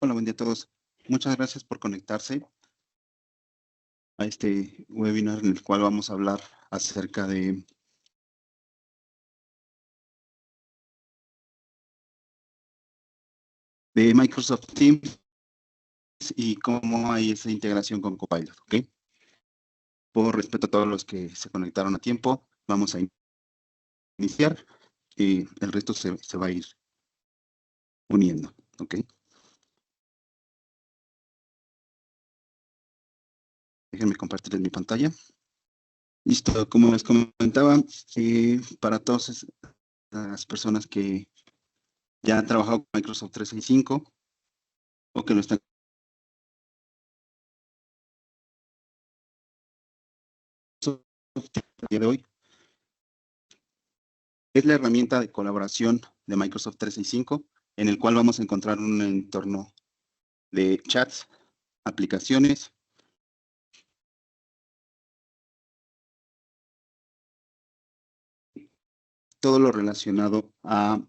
Hola, buen día a todos. Muchas gracias por conectarse a este webinar en el cual vamos a hablar acerca de Microsoft Teams y cómo hay esa integración con Copilot, ¿ok? Por respeto a todos los que se conectaron a tiempo, vamos a iniciar y el resto se va a ir uniendo, ¿ok? Déjenme compartirles mi pantalla. Listo, como les comentaba, para todas las personas que ya han trabajado con Microsoft 365 o que lo están el día de hoy, es la herramienta de colaboración de Microsoft 365, en el cual vamos a encontrar un entorno de chats, aplicaciones, todo lo relacionado a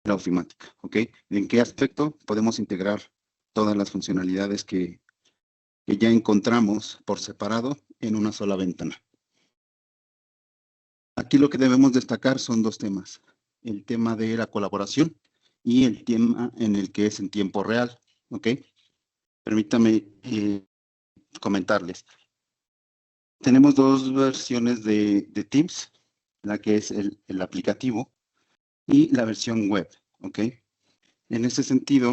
la ofimática, ¿ok? ¿En qué aspecto podemos integrar todas las funcionalidades que ya encontramos por separado en una sola ventana? Aquí lo que debemos destacar son dos temas. El tema de la colaboración y el tema en el que es en tiempo real, ¿ok? Permítame comentarles. Tenemos dos versiones de Teams, la que es el aplicativo y la versión web, ¿ok? En ese sentido,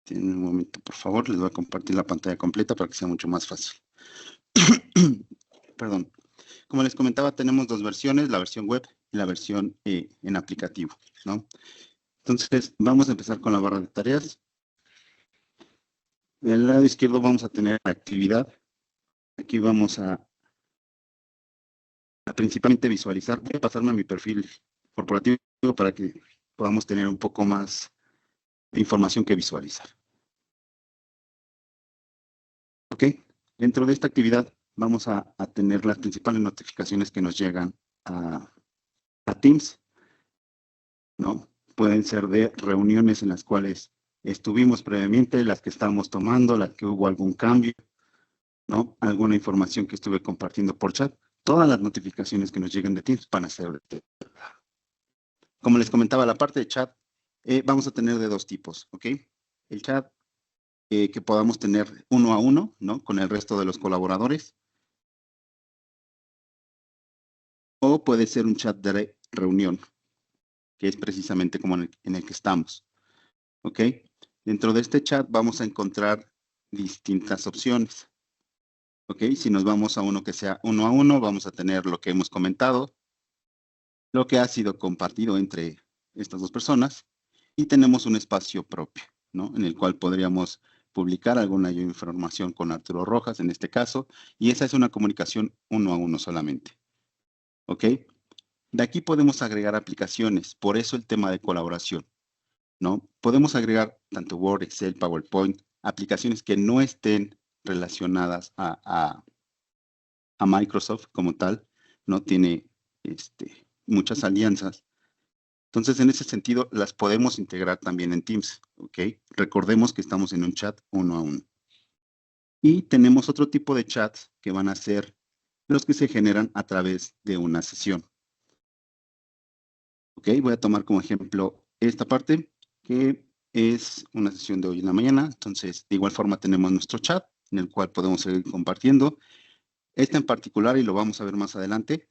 en un momento, por favor, les voy a compartir la pantalla completa para que sea mucho más fácil. Perdón. Como les comentaba, tenemos dos versiones, la versión web y la versión en aplicativo, ¿no? Entonces, vamos a empezar con la barra de tareas. Del lado izquierdo vamos a tener la actividad. Aquí vamos a principalmente visualizar. Voy a pasarme a mi perfil corporativo para que podamos tener un poco más de información que visualizar. ¿Ok? Dentro de esta actividad vamos a tener las principales notificaciones que nos llegan a Teams, ¿no? Pueden ser de reuniones en las cuales estuvimos previamente, las que estamos tomando, las que hubo algún cambio, ¿no? Alguna información que estuve compartiendo por chat. Todas las notificaciones que nos lleguen de Teams van a ser de... Como les comentaba, la parte de chat vamos a tener de dos tipos, ¿ok? El chat que podamos tener uno a uno, ¿no? Con el resto de los colaboradores. O puede ser un chat de reunión, que es precisamente como en el que estamos, ¿ok? Dentro de este chat vamos a encontrar distintas opciones, ¿ok? Si nos vamos a uno que sea uno a uno, vamos a tener lo que hemos comentado, lo que ha sido compartido entre estas dos personas, y tenemos un espacio propio, ¿no? En el cual podríamos publicar alguna información con Arturo Rojas, en este caso, y esa es una comunicación uno a uno solamente, ¿ok? De aquí podemos agregar aplicaciones, por eso el tema de colaboración, ¿no? Podemos agregar tanto Word, Excel, PowerPoint, aplicaciones que no estén relacionadas a Microsoft como tal, no tiene muchas alianzas. Entonces, en ese sentido, las podemos integrar también en Teams, ¿ok? Recordemos que estamos en un chat uno a uno. Y tenemos otro tipo de chats que van a ser los que se generan a través de una sesión. ¿Ok? Voy a tomar como ejemplo esta parte, que es una sesión de hoy en la mañana. Entonces, de igual forma tenemos nuestro chat, en el cual podemos seguir compartiendo. Esta en particular, y lo vamos a ver más adelante,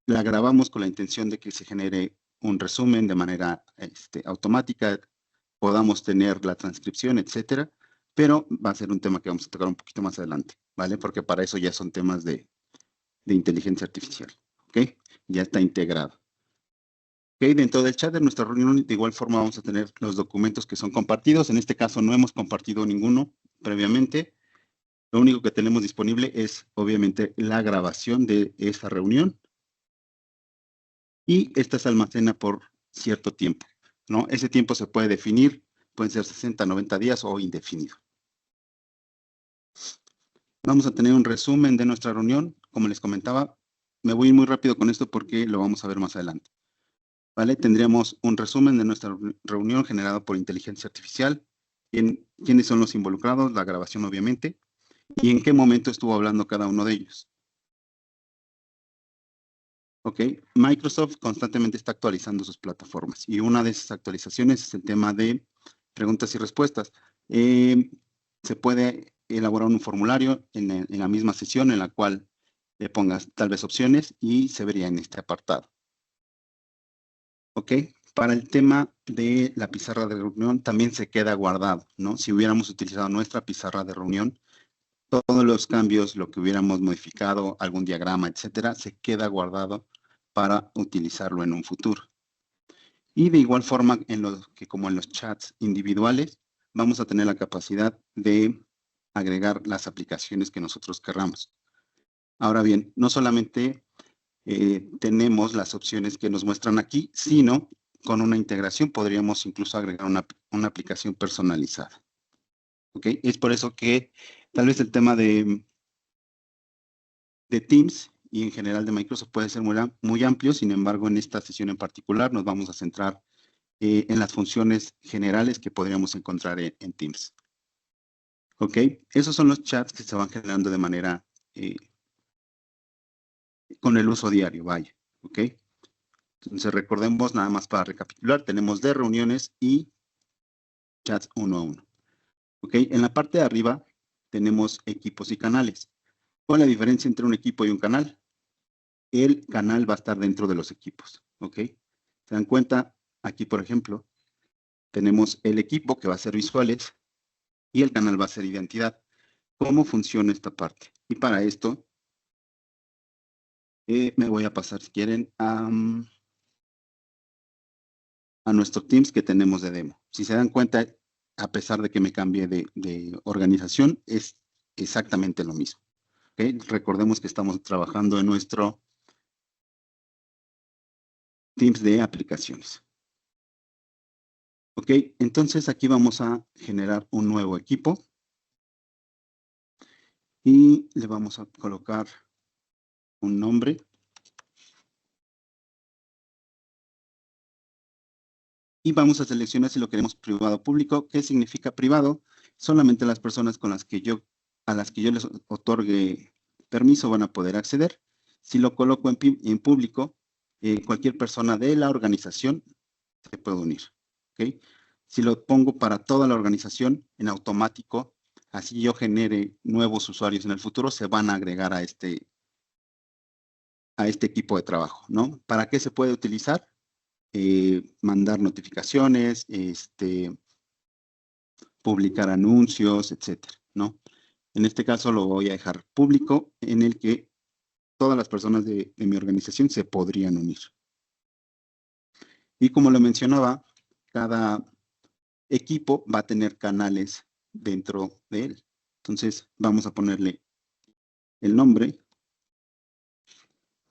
la grabamos con la intención de que se genere un resumen de manera automática, podamos tener la transcripción, etcétera, pero va a ser un tema que vamos a tocar un poquito más adelante, ¿vale? Porque para eso ya son temas de inteligencia artificial, ¿ok? Ya está integrado. ¿Ok? Dentro del chat de nuestra reunión, de igual forma vamos a tener los documentos que son compartidos. En este caso no hemos compartido ninguno previamente. Lo único que tenemos disponible es, obviamente, la grabación de esa reunión. Y esta se almacena por cierto tiempo, ¿no? Ese tiempo se puede definir, pueden ser 60, 90 días o indefinido. Vamos a tener un resumen de nuestra reunión. Como les comentaba, me voy muy rápido con esto porque lo vamos a ver más adelante. ¿vale? Tendríamos un resumen de nuestra reunión generado por inteligencia artificial, quiénes son los involucrados, la grabación obviamente, y en qué momento estuvo hablando cada uno de ellos. ¿Ok? Microsoft constantemente está actualizando sus plataformas y una de esas actualizaciones es el tema de preguntas y respuestas. Se puede elaborar un formulario en la misma sesión en la cual le pongas tal vez opciones y se vería en este apartado. ¿Ok? Para el tema de la pizarra de reunión también se queda guardado, ¿no? Si hubiéramos utilizado nuestra pizarra de reunión, todos los cambios, lo que hubiéramos modificado, algún diagrama, etcétera, se queda guardado para utilizarlo en un futuro. Y de igual forma, como en los chats individuales, vamos a tener la capacidad de agregar las aplicaciones que nosotros querramos. Ahora bien, no solamente tenemos las opciones que nos muestran aquí, sino con una integración podríamos incluso agregar una aplicación personalizada. ¿Ok? Es por eso que tal vez el tema de Teams y en general de Microsoft puede ser muy amplio. Sin embargo, en esta sesión en particular nos vamos a centrar en las funciones generales que podríamos encontrar en Teams. ¿Ok? Esos son los chats que se van generando de manera con el uso diario, vaya. ¿Ok? Entonces recordemos nada más para recapitular, tenemos de reuniones y chats uno a uno. ¿Ok? En la parte de arriba tenemos equipos y canales. ¿Cuál es la diferencia entre un equipo y un canal? El canal va a estar dentro de los equipos. ¿Ok? ¿Se dan cuenta? Aquí, por ejemplo, tenemos el equipo que va a ser visuales y el canal va a ser identidad. ¿Cómo funciona esta parte? Y para esto, me voy a pasar, si quieren, a nuestro Teams que tenemos de demo. Si se dan cuenta, a pesar de que me cambie de organización, es exactamente lo mismo. ¿Okay? Recordemos que estamos trabajando en nuestro Teams de aplicaciones. Ok, entonces aquí vamos a generar un nuevo equipo y le vamos a colocar un nombre. Y vamos a seleccionar si lo queremos privado o público. ¿Qué significa privado? Solamente las personas a las que yo les otorgue permiso van a poder acceder. Si lo coloco en público, cualquier persona de la organización se puede unir. ¿Okay? Si lo pongo para toda la organización, en automático, así yo genere nuevos usuarios en el futuro, se van a agregar a este equipo de trabajo, ¿no? ¿Para qué se puede utilizar? Mandar notificaciones, publicar anuncios, etcétera, ¿no? En este caso lo voy a dejar público, en el que todas las personas de mi organización se podrían unir. Y como lo mencionaba, cada equipo va a tener canales dentro de él. Entonces, vamos a ponerle el nombre,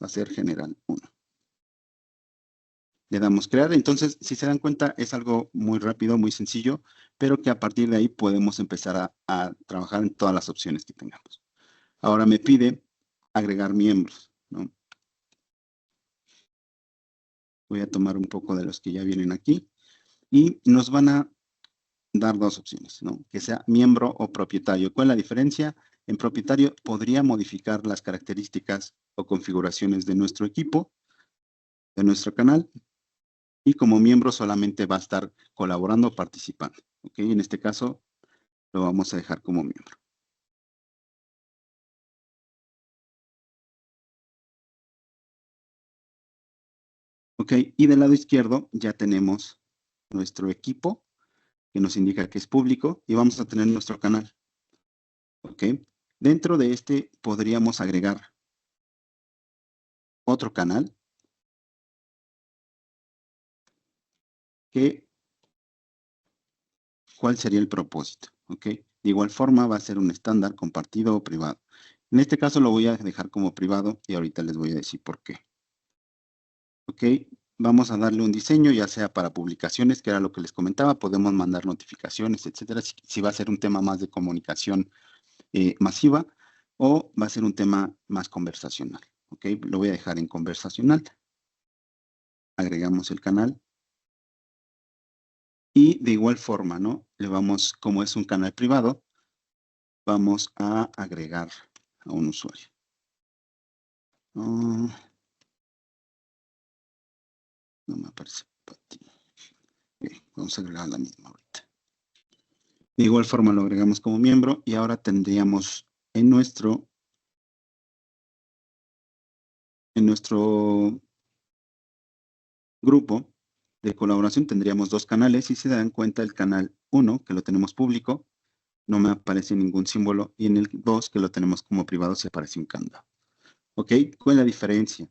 va a ser general 1. Le damos crear. Entonces, si se dan cuenta, es algo muy rápido, muy sencillo, pero que a partir de ahí podemos empezar a trabajar en todas las opciones que tengamos. Ahora me pide agregar miembros, ¿no? Voy a tomar un poco de los que ya vienen aquí y nos van a dar dos opciones, ¿no? Que sea miembro o propietario. ¿Cuál es la diferencia? En propietario podría modificar las características o configuraciones de nuestro equipo, de nuestro canal, y como miembro solamente va a estar colaborando o participando. ¿Ok? En este caso lo vamos a dejar como miembro. Ok, y del lado izquierdo ya tenemos nuestro equipo, que nos indica que es público, y vamos a tener nuestro canal. Ok, dentro de este podríamos agregar otro canal que, ¿cuál sería el propósito? Ok, de igual forma va a ser un estándar compartido o privado. En este caso lo voy a dejar como privado y ahorita les voy a decir por qué. Ok, vamos a darle un diseño, ya sea para publicaciones, que era lo que les comentaba, podemos mandar notificaciones, etcétera, si va a ser un tema más de comunicación masiva o va a ser un tema más conversacional. Ok, lo voy a dejar en conversacional. agregamos el canal. Y de igual forma, ¿no? Le vamos, como es un canal privado, vamos a agregar a un usuario. No me aparece. Okay, vamos a agregar la misma ahorita. De igual forma lo agregamos como miembro y ahora tendríamos en nuestro grupo de colaboración tendríamos dos canales. Si se dan cuenta, el canal 1, que lo tenemos público, no me aparece ningún símbolo, y en el 2, que lo tenemos como privado, se aparece un candado. ¿Ok? ¿Cuál es la diferencia?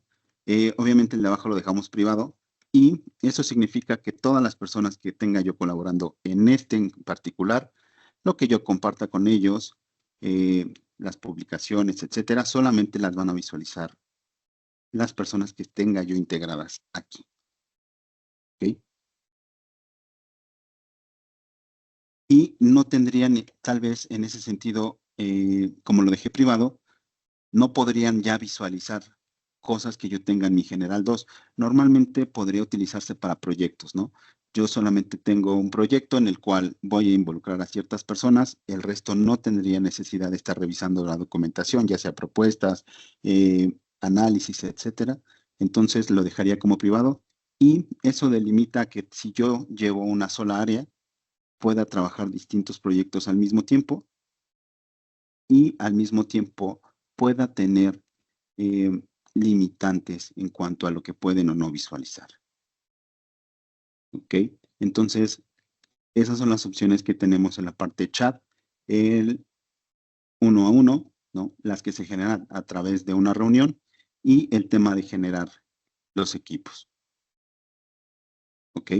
Obviamente el de abajo lo dejamos privado, y eso significa que todas las personas que tenga yo colaborando en este en particular, lo que yo comparta con ellos, las publicaciones, etcétera, solamente las van a visualizar las personas que tenga yo integradas aquí. ¿Ok? Y no tendrían, tal vez en ese sentido, como lo dejé privado, no podrían ya visualizar cosas que yo tenga en mi General 2. Normalmente podría utilizarse para proyectos, ¿no? Yo solamente tengo un proyecto en el cual voy a involucrar a ciertas personas, el resto no tendría necesidad de estar revisando la documentación, ya sea propuestas, análisis, etcétera. Entonces lo dejaría como privado, y eso delimita que si yo llevo una sola área, pueda trabajar distintos proyectos al mismo tiempo, y al mismo tiempo pueda tener limitantes en cuanto a lo que pueden o no visualizar. ¿Ok? Entonces, esas son las opciones que tenemos en la parte chat. El 1 a 1, ¿no? Las que se generan a través de una reunión, y el tema de generar los equipos. ¿Ok?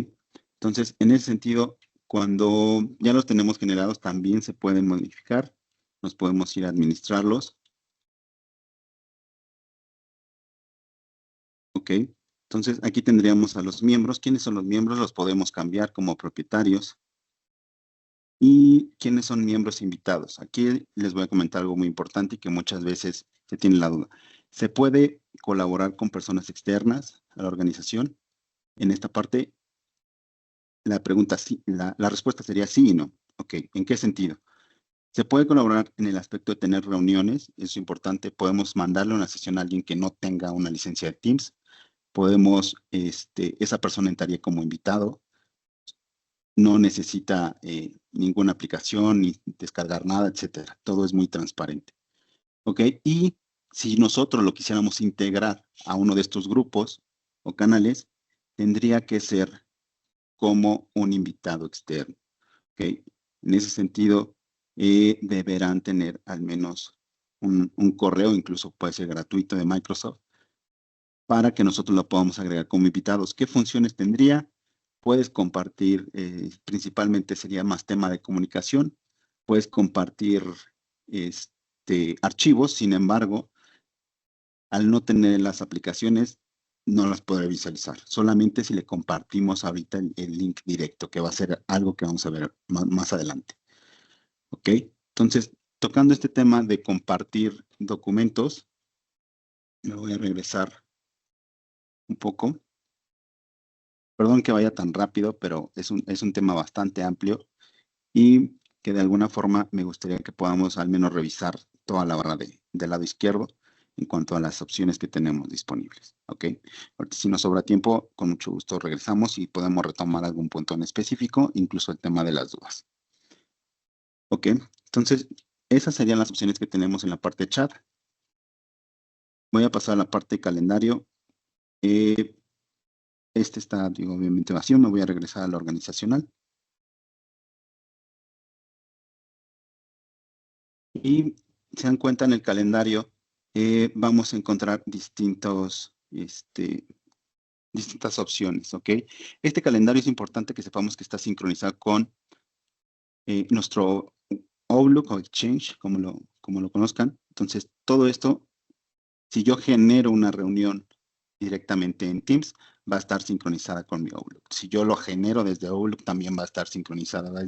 Entonces, en ese sentido, cuando ya los tenemos generados, también se pueden modificar. Nos podemos ir a administrarlos. ¿Ok? Entonces, aquí tendríamos a los miembros. ¿Quiénes son los miembros? Los podemos cambiar como propietarios. ¿Y quiénes son miembros invitados? Aquí les voy a comentar algo muy importante y que muchas veces se tiene la duda. ¿Se puede colaborar con personas externas a la organización? En esta parte, la pregunta sí, la respuesta sería sí y no. Ok, ¿en qué sentido? Se puede colaborar en el aspecto de tener reuniones, eso es importante. Podemos mandarle una sesión a alguien que no tenga una licencia de Teams. Podemos, esa persona entraría como invitado. No necesita ninguna aplicación, ni descargar nada, etcétera. Todo es muy transparente. ¿Ok? Y si nosotros lo quisiéramos integrar a uno de estos grupos o canales, tendría que ser como un invitado externo. ¿Ok? En ese sentido, deberán tener al menos un correo, incluso puede ser gratuito, de Microsoft, para que nosotros lo podamos agregar como invitados. ¿Qué funciones tendría? Puedes compartir, principalmente sería más tema de comunicación. Puedes compartir archivos. Sin embargo, al no tener las aplicaciones, no las podré visualizar. Solamente si le compartimos ahorita el link directo, que va a ser algo que vamos a ver más adelante. ¿Ok? Entonces, tocando este tema de compartir documentos, me voy a regresar un poco. Perdón que vaya tan rápido, pero es un tema bastante amplio, y que de alguna forma me gustaría que podamos al menos revisar toda la barra del lado izquierdo en cuanto a las opciones que tenemos disponibles. ¿Ok? Porque si nos sobra tiempo, con mucho gusto regresamos y podemos retomar algún punto en específico, incluso el tema de las dudas. ¿Ok? Entonces, esas serían las opciones que tenemos en la parte de chat. Voy a pasar a la parte de calendario. Este está, digo, obviamente vacío. Me voy a regresar a la organizacional. Y se dan cuenta, en el calendario vamos a encontrar distintas opciones, ¿ok? Este calendario es importante que sepamos que está sincronizado con nuestro Outlook o Exchange, como lo conozcan. Entonces, todo esto, si yo genero una reunión directamente en Teams, va a estar sincronizada con mi Outlook. Si yo lo genero desde Outlook, también va a estar sincronizada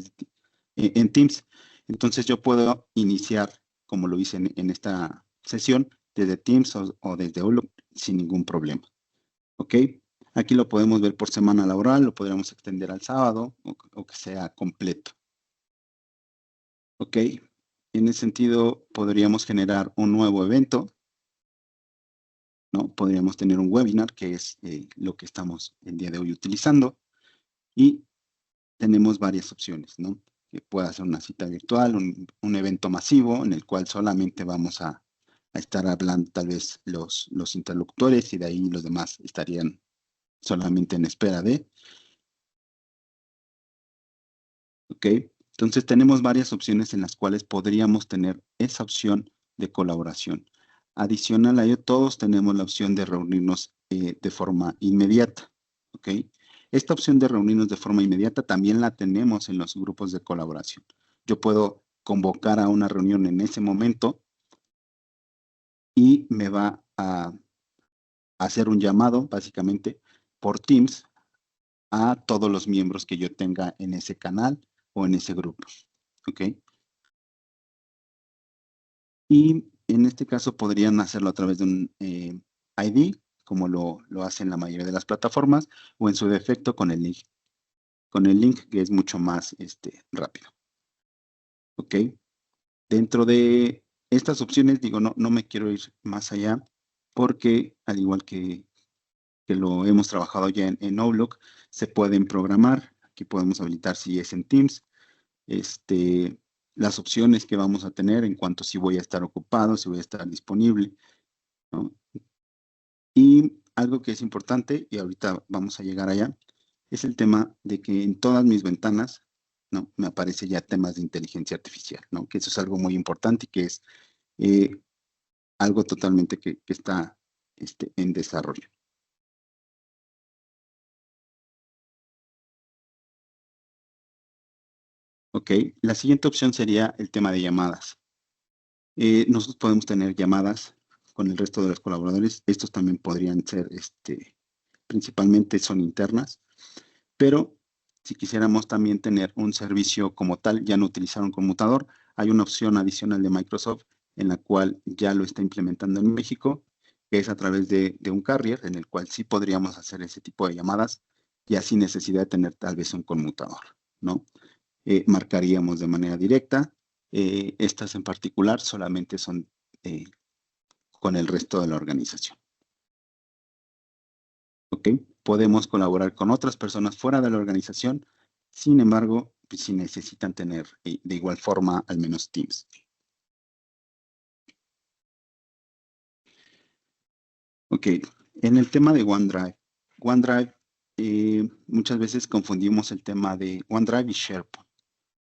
en Teams. Entonces, yo puedo iniciar, como lo hice en esta sesión, desde Teams o desde Outlook sin ningún problema. ¿Ok? Aquí lo podemos ver por semana laboral, lo podríamos extender al sábado o que sea completo. Ok, en ese sentido podríamos generar un nuevo evento, ¿no? Podríamos tener un webinar, que es lo que estamos el día de hoy utilizando, y tenemos varias opciones, ¿no? Que pueda ser una cita virtual, un evento masivo en el cual solamente vamos a estar hablando tal vez los interlocutores y de ahí los demás estarían solamente en espera de. ¿Ok? Entonces tenemos varias opciones en las cuales podríamos tener esa opción de colaboración. Adicional a ello, todos tenemos la opción de reunirnos de forma inmediata. ¿Ok? Esta opción de reunirnos de forma inmediata también la tenemos en los grupos de colaboración. Yo puedo convocar a una reunión en ese momento y me va a hacer un llamado, básicamente, por Teams a todos los miembros que yo tenga en ese canal o en ese grupo. ¿Ok? Y en este caso podrían hacerlo a través de un ID, como lo hacen la mayoría de las plataformas, o en su defecto con el link que es mucho más rápido. ¿Ok? Dentro de estas opciones, digo, no me quiero ir más allá, porque al igual que lo hemos trabajado ya en Outlook, se pueden programar. Aquí podemos habilitar si es en Teams, las opciones que vamos a tener en cuanto si voy a estar ocupado, si voy a estar disponible, ¿no? Y algo que es importante, y ahorita vamos a llegar allá, es el tema de que en todas mis ventanas, ¿no? Me aparece ya temas de inteligencia artificial, ¿no? Que eso es algo muy importante y que es eh, algo totalmente que está en desarrollo. Ok, la siguiente opción sería el tema de llamadas. Nosotros podemos tener llamadas con el resto de los colaboradores. Estos también podrían ser, principalmente son internas, pero si quisiéramos también tener un servicio como tal, ya no utilizar un conmutador, hay una opción adicional de Microsoft en la cual ya lo está implementando en México, que es a través de un carrier, en el cual sí podríamos hacer ese tipo de llamadas, ya sin necesidad de tener tal vez un conmutador, ¿no? Marcaríamos de manera directa. Estas en particular solamente son con el resto de la organización. ¿Ok? Podemos colaborar con otras personas fuera de la organización, sin embargo, pues, si necesitan tener de igual forma al menos Teams. Ok, en el tema de OneDrive, muchas veces confundimos el tema de OneDrive y SharePoint.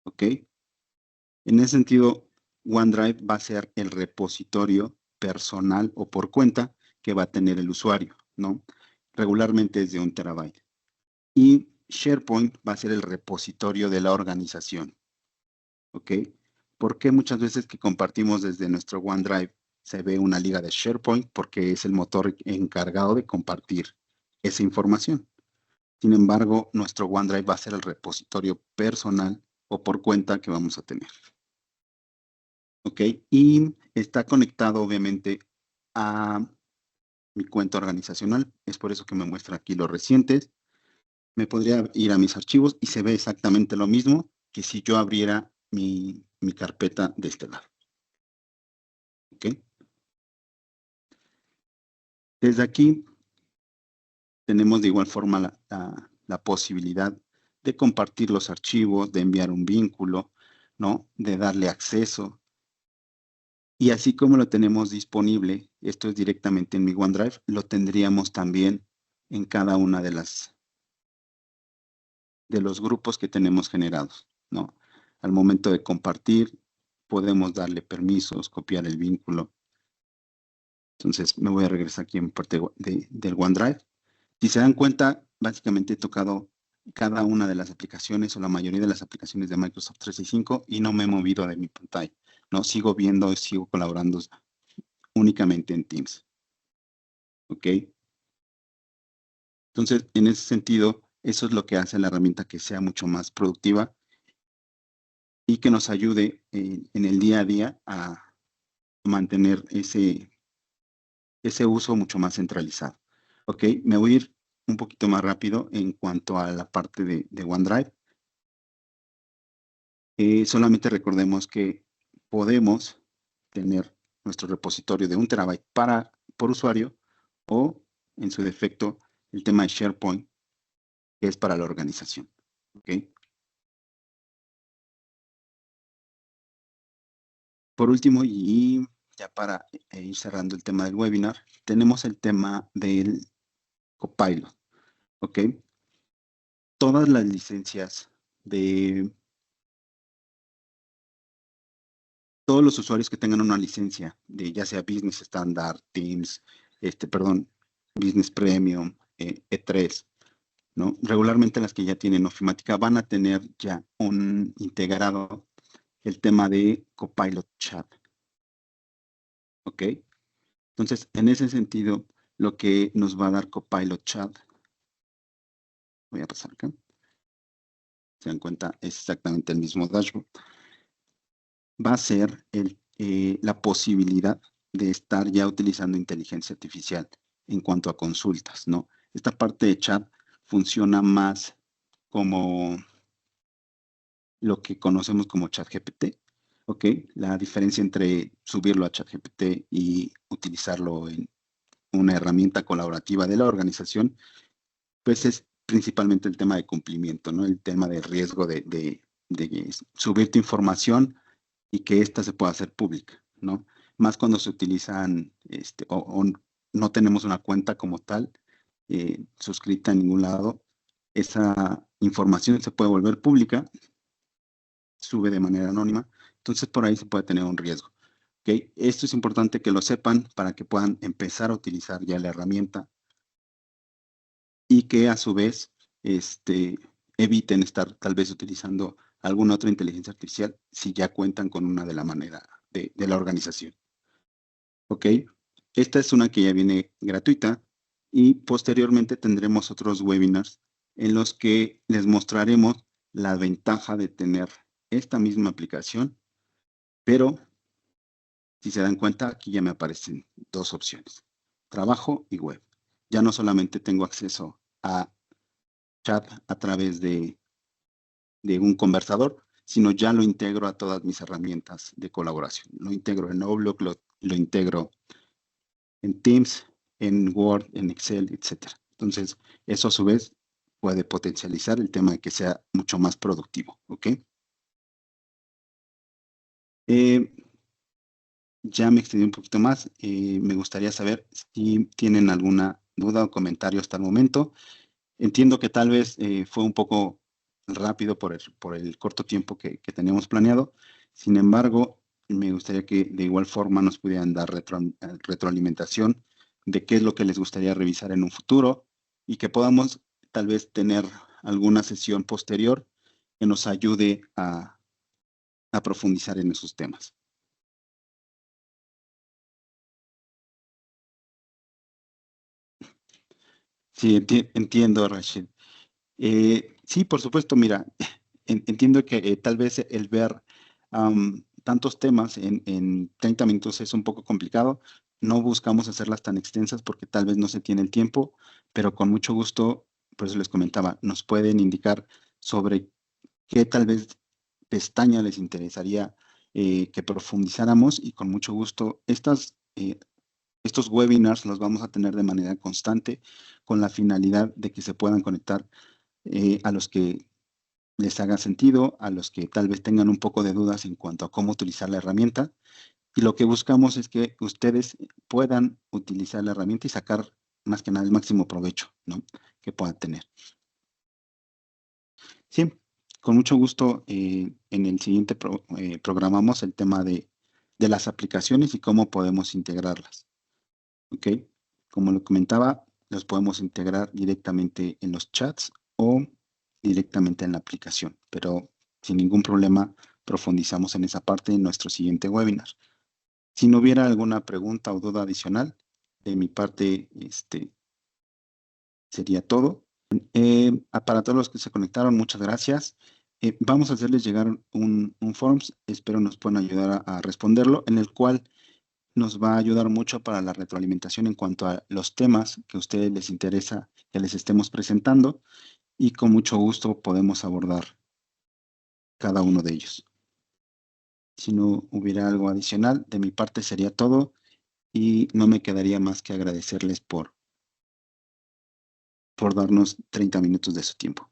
¿Ok? En ese sentido, OneDrive va a ser el repositorio personal o por cuenta que va a tener el usuario, ¿no? Regularmente es de 1 terabyte. Y SharePoint va a ser el repositorio de la organización, ¿ok? Porque muchas veces que compartimos desde nuestro OneDrive se ve una liga de SharePoint porque es el motor encargado de compartir esa información. Sin embargo, nuestro OneDrive va a ser el repositorio personal o por cuenta que vamos a tener. ¿Ok? Y está conectado obviamente a mi cuenta organizacional. Es por eso que me muestra aquí los recientes. Me podría ir a mis archivos y se ve exactamente lo mismo que si yo abriera mi carpeta de este lado. ¿Ok? Desde aquí tenemos de igual forma la posibilidad de compartir los archivos, de enviar un vínculo, ¿no? De darle acceso. Y así como lo tenemos disponible, esto es directamente en mi OneDrive, lo tendríamos también en cada una de los grupos que tenemos generados, ¿no? Al momento de compartir, podemos darle permisos, copiar el vínculo. Entonces, me voy a regresar aquí en parte del OneDrive. Si se dan cuenta, básicamente he tocado cada una de las aplicaciones o la mayoría de las aplicaciones de Microsoft 365 y no me he movido de mi pantalla. No, sigo viendo, sigo colaborando únicamente en Teams. ¿Ok? Entonces, en ese sentido, eso es lo que hace la herramienta que sea mucho más productiva y que nos ayude en el día a día a mantener ese uso mucho más centralizado. ¿Ok? Me voy a ir un poquito más rápido en cuanto a la parte de OneDrive. Solamente recordemos que podemos tener nuestro repositorio de 1 terabyte por usuario, o en su defecto el tema de SharePoint, que es para la organización. ¿Ok? Por último, y ya para ir cerrando el tema del webinar, tenemos el tema del Copilot. ¿Ok? Todas las licencias de todos los usuarios que tengan una licencia de ya sea Business Standard, Teams, Business Premium, E3, ¿no? Regularmente las que ya tienen ofimática van a tener ya un integrado el tema de Copilot Chat. ¿Ok? Entonces, en ese sentido, lo que nos va a dar Copilot Chat, voy a pasar acá, se dan cuenta, es exactamente el mismo dashboard, va a ser la posibilidad de estar ya utilizando inteligencia artificial en cuanto a consultas, ¿no? Esta parte de chat funciona más como lo que conocemos como ChatGPT, ¿ok? La diferencia entre subirlo a ChatGPT y utilizarlo en una herramienta colaborativa de la organización, pues es principalmente el tema de cumplimiento, ¿no? El tema de riesgo de subirte información y que ésta se pueda hacer pública, ¿no? Más cuando se utilizan, o no tenemos una cuenta como tal, suscrita en ningún lado, esa información se puede volver pública, sube de manera anónima, entonces por ahí se puede tener un riesgo. ¿Okay? Esto es importante que lo sepan para que puedan empezar a utilizar ya la herramienta y que a su vez eviten estar tal vez utilizando alguna otra inteligencia artificial si ya cuentan con una de la manera de la organización. ¿Ok? Esta es una que ya viene gratuita y posteriormente tendremos otros webinars en los que les mostraremos la ventaja de tener esta misma aplicación, pero si se dan cuenta, aquí ya me aparecen dos opciones, trabajo y web. Ya no solamente tengo acceso a chat a través de un conversador, sino ya lo integro a todas mis herramientas de colaboración. Lo integro en Outlook, lo integro en Teams, en Word, en Excel, etc. Entonces, eso a su vez puede potencializar el tema de que sea mucho más productivo, ¿ok? Ya me extendí un poquito más. Me gustaría saber si tienen alguna duda o comentario hasta el momento. Entiendo que tal vez fue un poco rápido por el corto tiempo que teníamos planeado. Sin embargo, me gustaría que de igual forma nos pudieran dar retroalimentación de qué es lo que les gustaría revisar en un futuro y que podamos tal vez tener alguna sesión posterior que nos ayude a profundizar en esos temas. Sí, entiendo, Rashid. Sí, por supuesto, mira, entiendo que tal vez el ver tantos temas en 30 minutos es un poco complicado. No buscamos hacerlas tan extensas porque tal vez no se tiene el tiempo, pero con mucho gusto, por eso les comentaba, nos pueden indicar sobre qué tal vez pestaña les interesaría que profundizáramos y con mucho gusto estos webinars los vamos a tener de manera constante con la finalidad de que se puedan conectar a los que les haga sentido, a los que tal vez tengan un poco de dudas en cuanto a cómo utilizar la herramienta. Y lo que buscamos es que ustedes puedan utilizar la herramienta y sacar más que nada el máximo provecho, ¿no? Que puedan tener. Sí, con mucho gusto en el siguiente programamos el tema de las aplicaciones y cómo podemos integrarlas. ¿Ok? Como lo comentaba, los podemos integrar directamente en los chats o directamente en la aplicación, pero sin ningún problema profundizamos en esa parte en nuestro siguiente webinar. Si no hubiera alguna pregunta o duda adicional, de mi parte, sería todo. Para todos los que se conectaron, muchas gracias. Vamos a hacerles llegar un forms, espero nos puedan ayudar a responderlo, en el cual nos va a ayudar mucho para la retroalimentación en cuanto a los temas que a ustedes les interesa que les estemos presentando, y con mucho gusto podemos abordar cada uno de ellos. Si no hubiera algo adicional, de mi parte sería todo, y no me quedaría más que agradecerles por darnos 30 minutos de su tiempo.